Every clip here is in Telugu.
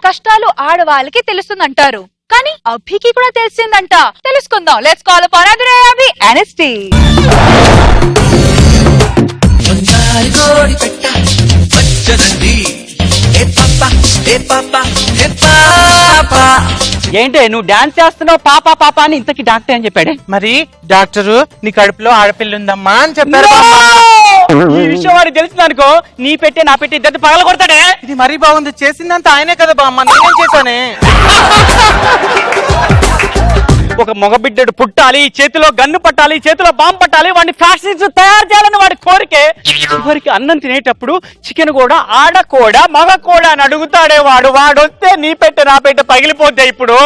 కష్టాలు ఆడవాళ్ళకి తెలుస్తుందంటారు, కానీ అభికి కూడా తెలిసిందంట. తెలుసుకుందాం. లెట్స్ కాల్ అపాన్ అభి అనెస్టీ. ఏంటి నువ్వు డాన్స్ చేస్తున్నావు పాపా పాపా అని ఇంతకి డాక్టర్ అని చెప్పాడే? మరి డాక్టరు నీ కడుపులో ఆడపిల్ల ఉందమ్మా అని చెప్పారు. ఈ విషయం వాడికి తెలిసింది అనుకో, నీ పెట్టి నా పెట్టి ఇద్దరు పగల కొడతాడే. ఇది మరీ బాగుంది. చేసిందంతా ఆయనే కదా బామ్మ, నేనేం చేశానే? ఒక మగబిడ్డడు పుట్టాలి, చేతిలో గన్ను పట్టాలి, చేతిలో బాంబు పట్టాలి, వాడిని ఫ్యాక్టరీస్ తయారు చేయాలని వాడి కోరికే. చివరికి అన్నం తినేటప్పుడు చికెన్ కూడా ఆడకోడా మగ కోడా అని అడుగుతాడే వాడు. వాడొస్తే నీ పెట్టె నా పెట్టె పగిలిపోతే ఇప్పుడు.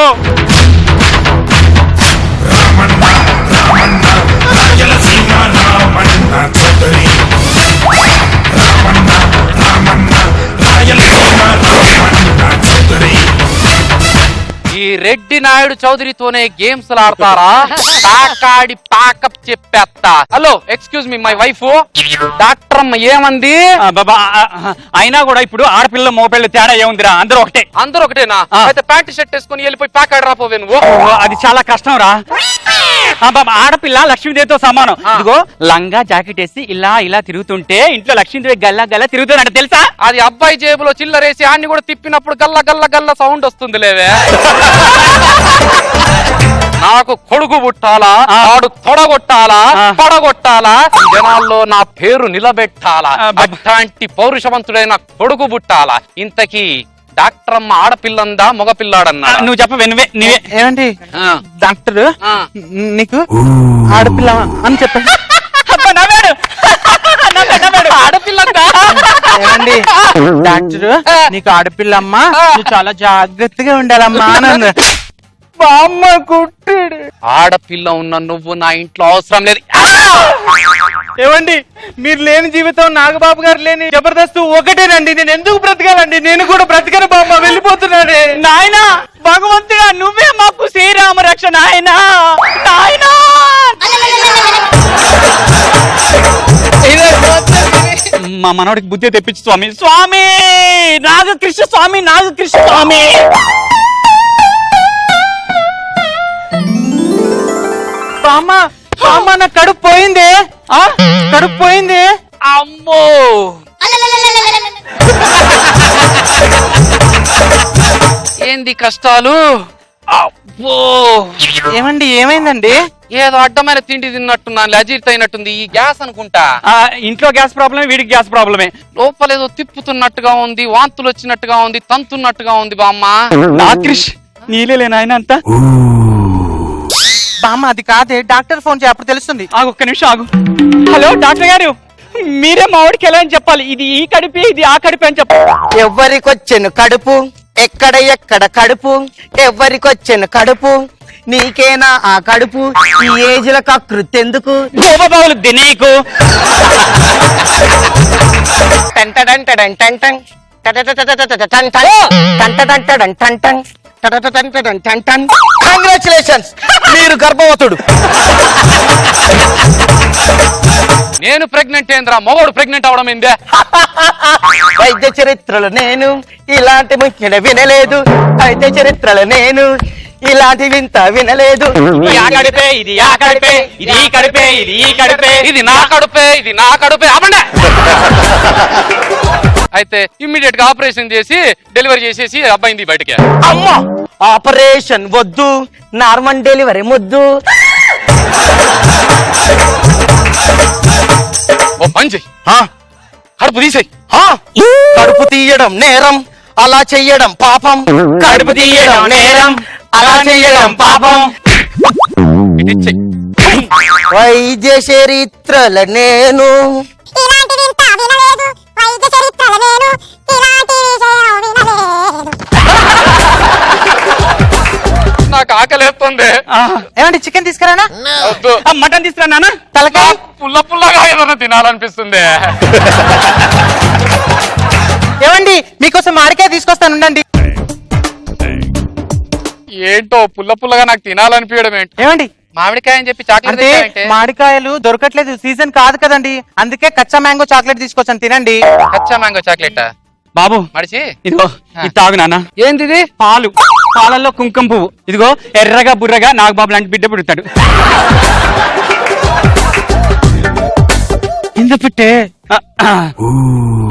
ఈ రెడ్డి నాయుడు చౌదరితోనే గేమ్స్ ఆడతారా? తాకాడి ప్యాకప్ చెప్పేస్తా. Hello, excuse me, my wife doctor అమ్మ ఏమంది? బాబా అయినా కూడా ఇప్పుడు ఆడపిల్ల మోపిల్ల తేడా ఏముందిరా? అందరూ ఒకటే. అందరూ ఒకటేనా? అయితే ప్యాంట్ షర్ట్ వేసుకుని వెళ్ళిపోయి ప్యాక్ ఆడి రాపోవే నువ్వు. అది చాలా కష్టం రా బాబా. ఆడపిల్ల లక్ష్మీదేవితో సమానం. ఇదిగో లంగా జాకెట్ వేసి ఇలా ఇలా తిరుగుతుంటే ఇంట్లో లక్ష్మీదేవి గల్లా గల్లా తిరుగుతున్నట్టు తెలుసా? అది అబ్బాయి జేబులో చిల్లరేసి ఆన్ని కూడా తిప్పినప్పుడు గల్ల గల్ల గల్ల సౌండ్ వస్తుంది లేవే. నాకు కొడుకు పుట్టాలా, ఆడు తొడగొట్టాలా, పడగొట్టాలా, జనాల్లో నా పేరు నిలబెట్టాలా, అట్లాంటి పౌరుషవంతుడైన కొడుకు పుట్టాలా. ఇంతకీ డాక్టర్ అమ్మ ఆడపిల్లందా మగపిల్లాడన్నా? నువ్వు చెప్పవే, నువ్వే. ఏమండి డాక్టర్, నీకు ఆడపిల్ల అని చెప్పండి. ఆడపిల్లందా? ఏమండి డాక్టర్, నీకు ఆడపిల్లమ్మా, నువ్వు చాలా జాగ్రత్తగా ఉండాలమ్మా అని బామ్మ కుట్టాడు. ఆడపిల్ల ఉన్న నువ్వు నా ఇంట్లో అవసరం లేదు. ఏమండి మీరు లేని జీవితం నాగబాబు గారు లేని జబర్దస్త్ ఒకటేనండి. నేను ఎందుకు బ్రతకాలండి? నేను కూడా బ్రతకను బామ్మ, వెళ్ళిపోతున్నాడే. నాయనా భగవంతుడా, నువ్వే మాకు శ్రీరామ రక్ష నాయనా. నాయనా మా మనవడికి బుద్ధి తెప్పించు స్వామి. స్వామి నాగకృష్ణ స్వామి, నాగకృష్ణ స్వామి. బామ్మ బామ్మ, నా కడుపు పోయింది. కడుపు పోయింది. అమ్మో, ఏంది కష్టాలు? అబ్బో, ఏమండి ఏమైందండి? ఏదో అడ్డమైన తిండి తిన్నట్టున్నాను, అజీర్తి అయినట్టుంది. ఈ గ్యాస్ అనుకుంటా. ఇంట్లో గ్యాస్ ప్రాబ్లమే, వీడికి గ్యాస్ ప్రాబ్లమే. లోపలేదో తిప్పుతున్నట్టుగా ఉంది, వాంతులు వచ్చినట్టుగా ఉంది, తంతున్నట్టుగా ఉంది బామ్మ. నాగకృష్ నీలే నాయన అంతా. బామ్మ అది కాదే, డాక్టర్ ఫోన్ చేయ, అప్పుడు తెలుస్తుంది. ఆగు, ఒక్క నిమిషం ఆగు. హలో డాక్టర్ గారు, మీరే మా వాడికి ఎలా అని చెప్పాలి. ఇది ఈ కడుపు, ఇది ఆ కడుపు అని చెప్పాలి. ఎవరికొచ్చెను కడుపు, ఎక్కడ ఎక్కడ కడుపు, ఎవరికొచ్చెను కడుపు, నీకేనా ఆ కడుపు, ఈ ఏజ్ లో కకృతి ఎందుకు? బాబులు దినేకు కంగ్రాచులేషన్స్, మీరు గర్భవతుడు. నేను ప్రెగ్నెంట్ ఏంద్రా? మొగోడు ప్రెగ్నెంట్ అవడం ఏందే? వైద్య చరిత్రలో నేను ఇలాంటి ముఖ్య వినలేదు. వైద్య చరిత్రలో నేను ఇలాంటి వింత వినలేదు. ఇది ఆ కడుపే, ఇది ఆ కడుపే, ఇది ఈ కడుపే, ఇది ఈ కడుపే, ఇది నా కడుపే, ఇది నా కడుపే. అవ్వండి. అయితే ఇమ్మీడియట్ గా ఆపరేషన్ చేసి డెలివరీ చేసేసి అబ్బాయింది బయటకి. అమ్మా, ఆపరేషన్ వద్దు, నార్మల్ డెలివరీ ముద్దు. ఓ పని చెయ్యి, కడుపు తీసేయి. కడుపు తీయడం నేరం, అలా చెయ్యడం పాపం. కడుపు తీయడం నేరం, అలా చేయడం పాపం. వైద్య చరిత్రల నేను నాకు ఆకలేస్తుంది. ఏమండి చికెన్ తీసుకురానా? వద్దు. మటన్ తీసుకురా నాన్న. తలకాయ పుల్ల పుల్లగా ఏదైనా తినాలనిపిస్తుంది. ఏమండి మీకోసం మామిడికాయ తీసుకొస్తాను, ఉండండి. ఏంటో పుల్ల పుల్లగా నాకు తినాలనిపించడం ఏంటి? ఏమండి మామిడికాయ అని చెప్పి చాక్లెట్ అంటే మామిడికాయలు దొరకట్లేదు, సీజన్ కాదు కదండి, అందుకే కచ్చా మ్యాంగో చాక్లెట్ తీసుకొచ్చాను, తినండి. కచ్చా మ్యాంగో చాక్లెట్ బాబు మడిచి ఇదిగో ఇది తాగు నాన్న. ఏంటిది? పాలు, పాలల్లో కుంకుమ పువ్వు. ఇదిగో ఎర్రగా బుర్రగా నాగబాబు లాంటి బిడ్డ పుడతాడు. ఇంత పెట్టే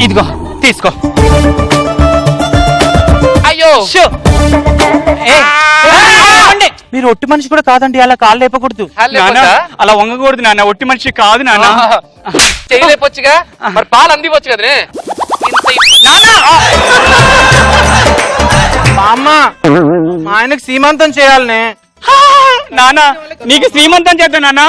ఇదిగో తీసుకో. అయ్యో షో. ఏ, ఆగండి. మీరు ఒట్టి మనిషి కూడా కాదండి, అలా కాళ్ళు లేపకూడదు కాళ్ళు నాన్న. లేపొద్దా? అలా వంగకూడదు నాన్న, ఒట్టి మనిషి కాదు నాన్న. చేయలేపొచ్చుగా, మరి పాలు అందివచ్చు కదనే. బామ్మ మా ఆయనకు సీమంతం చేయాలనే. నాన్న నీకు శ్రీమంతం చేద్దాం నాన్న.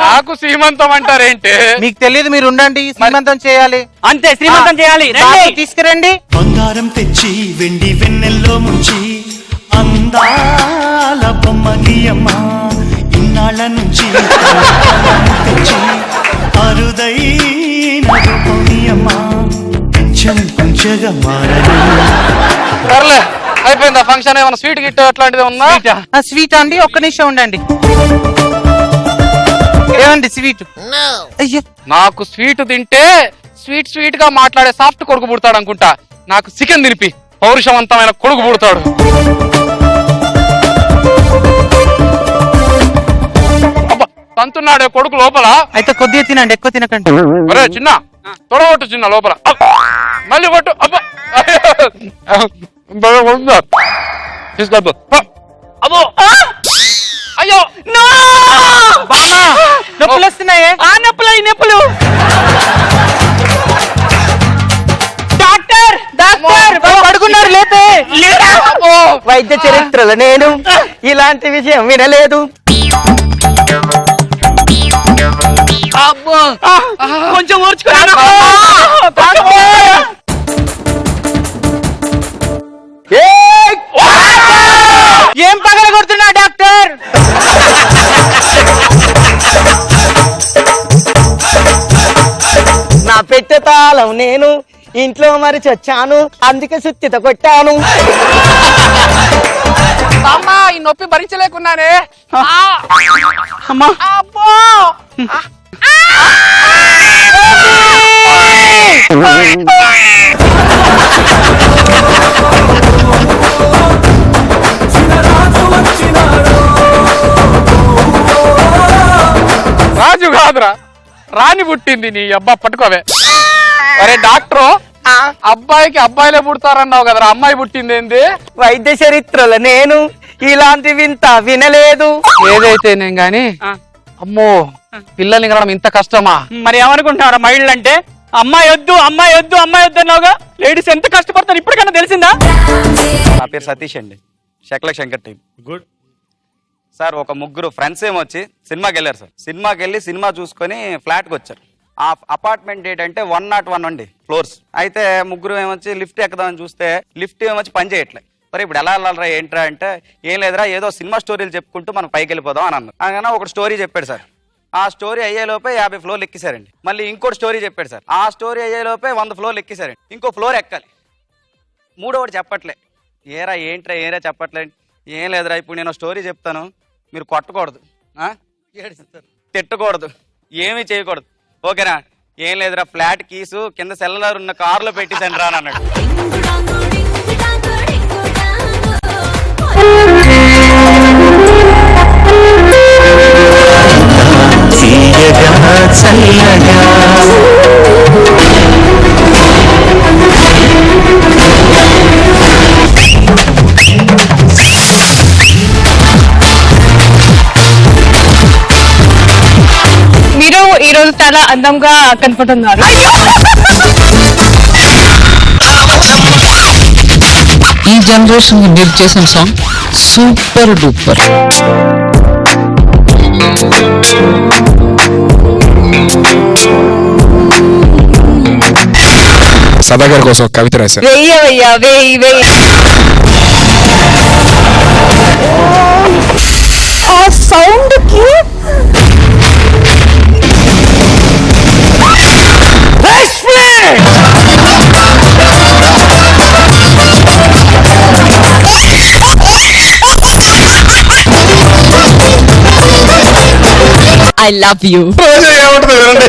నాకు శ్రీమంతం అంటారేంటి? మీకు తెలియదు, మీరు ఉండండి, సీమంతం చేయాలి. అంతే, శ్రీమంతం చేయాలి. బాబు రండి. తీసుకురండి. బంగారం తెచ్చి వెండి వెన్నెల్లో ముంచి అందాల బొమ్మ గీయమ్మ ఇన్నాళ్ళ నుంచి తెచ్చి అరుదైన రూపమీయమ్మ కొంచెం కొంచెంగా మారదు. సర్లే అయిపోయిందా ఫంక్షన్? ఏమైనా స్వీట్ గిట్ అట్లాంటిది ఉందా? స్వీట్ అండి, ఒక్క నిమిషం ఉండండి. ఏమండి స్వీట్? అయ్యో, నాకు స్వీట్ తింటే స్వీట్ స్వీట్ గా మాట్లాడే సాఫ్ట్ కొడుకు పుడతాడు అనుకుంటా. నాకు చికెన్ తినిపి పౌరుషవంతమైన కొడుకు పుడతాడు. అబ్బా తంతున్నాడే కొడుకు లోపల. అయితే కొద్దిగా తినండి, ఎక్కువ తినకండి. ఒరే చిన్న తొడగొట్టు చిన్న లోపల. మళ్ళీ కొట్టు. అబ్బా తీసుకో. అబ్బో అయ్యో బామ్మ నొప్పులు వస్తున్నాయే. ఆ నొప్పులు, ఈ నొప్పులు. డాక్టర్, డాక్టర్ పడుకున్నారు, లేపే. వైద్య చరిత్రలో నేను ఇలాంటి విషయం వినలేదు. అబ్బో కొంచెం ఓర్చుకో. ఏం పగల కొడుతున్నా డాక్టర్? నా పెట్టె తాళం నేను ఇంట్లో మరిచి వచ్చాను, అందుకే సుత్తిత కొట్టాను. అమ్మా ఈ నొప్పి భరించలేకున్నానే. అమ్మా అబ్బో రాజు కాదురా, రాణి పుట్టింది. నీ అబ్బా పట్టుకోవే. అరే డాక్టరు, అబ్బాయికి అబ్బాయిలే పుడతారన్నావు కదరా, అమ్మాయి పుట్టింది ఏంది? వైద్య చరిత్రలో నేను ఇలాంటి వింత వినలేదు. ఏదైతే నేను గాని అమ్మో పిల్లల్ని కనడం ఇంత కష్టమా? మరి ఏమనుకుంటున్నారా మహిళలు అంటే? అమ్మాయి వద్దు, అమ్మాయి వద్దు, అమ్మాయి వద్దు అన్నావుగా. లేడీస్ ఎంత కష్టపడతారు ఇప్పటికన్నా తెలిసిందా? నా పేరు సతీష్ అండి, శకల శంకర్ టీం. Good sir. ఒక ముగ్గురు ఫ్రెండ్స్ ఏమొచ్చి సినిమాకి వెళ్ళారు సార్. సినిమాకి వెళ్ళి సినిమా చూసుకొని ఫ్లాట్కి వచ్చారు. ఆ అపార్ట్మెంట్ ఏంటంటే 101 అండి ఫ్లోర్స్. అయితే ముగ్గురు ఏమొచ్చి లిఫ్ట్ ఎక్కుదామని చూస్తే లిఫ్ట్ ఏమొచ్చి పని చేయట్లేదు. మరి ఇప్పుడు ఎలా వెళ్ళాలరా ఏంట్రా అంటే, ఏం లేదురా ఏదో సినిమా స్టోరీలు చెప్పుకుంటూ మనం పైకి వెళ్ళిపోదాం అని అన్నారు. అనగానే ఒక స్టోరీ చెప్పాడు సార్. ఆ స్టోరీ అయ్యేలోపే 50 ఫ్లోర్లు ఎక్కిసారండి. మళ్ళీ ఇంకోటి స్టోరీ చెప్పాడు సార్. ఆ స్టోరీ అయ్యేలోపే 100 ఫ్లోర్లు ఎక్కిసారండి. ఇంకో ఫ్లోర్ ఎక్కాలి. మూడోవాడు చెప్పట్లే. ఏరా ఏంట్రా ఏరా చెప్పట్లేదు. ఏం లేదురా ఇప్పుడు నేను స్టోరీ చెప్తాను, మీరు కొట్టకూడదు, తిట్టకూడదు, ఏమీ చేయకూడదు, ఓకేనా? ఏం లేదురా ఫ్లాట్ కీసు కింద సెల్లర్ ఉన్న కారులో పెట్టేసండి రా అన్నాడు. మీరు ఈ రోజు చాలా అందంగా కనపడుతున్నారు. ఈ జనరేషన్ మీరు చేసిన సాంగ్ సూపర్ డూపర్. సదాగర్ కోసం ఒక కవిత రాశారు. వెయ్యవయ్యా వెయ్యి వెయ్యి. ఆ సౌండ్ కి ఐ లవ్ యూ. ఏముంటుంది వినండి.